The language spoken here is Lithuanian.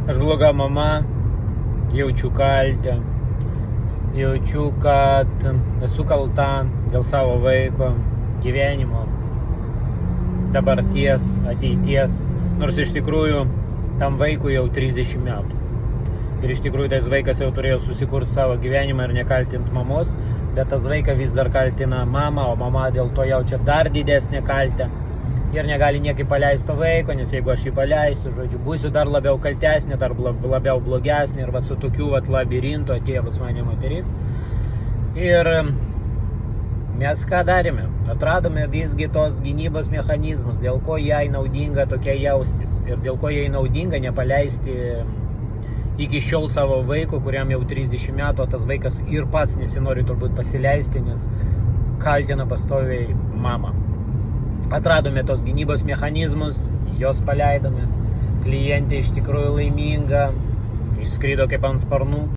aš bloga mama, jaučiu kaltę, jaučiu, kad esu kalta dėl savo vaiko gyvenimo, dabarties, ateities, nors iš tikrųjų tam vaikui jau 30 metų. Ir iš tikrųjų tas vaikas jau turėjo susikurti savo gyvenimą ir nekaltinti mamos, bet tas vaikas vis dar kaltina mamą, o mama dėl to jaučia dar didesnę kaltę ir negali niekaip paleisti to vaiko, nes jeigu aš jį paleisiu, žodžiu, būsiu dar labiau kaltesnė, dar labiau blogesnė ir su tokiu labirintu atėjo pas mane moteris. Ir mes ką darėme? Atradome visgi tos gynybos mechanizmus, dėl ko jai naudinga tokia jaustis ir dėl ko jai naudinga nepaleisti iki šiol savo vaiko, kuriam jau 30 metų, o tas vaikas ir pats nesinori turbūt pasileisti, nes kaltina pastoviai mamą. Atradome tos gynybos mechanizmus, jos paleidome, klientė iš tikrųjų laiminga, išskrido kaip ant sparnų.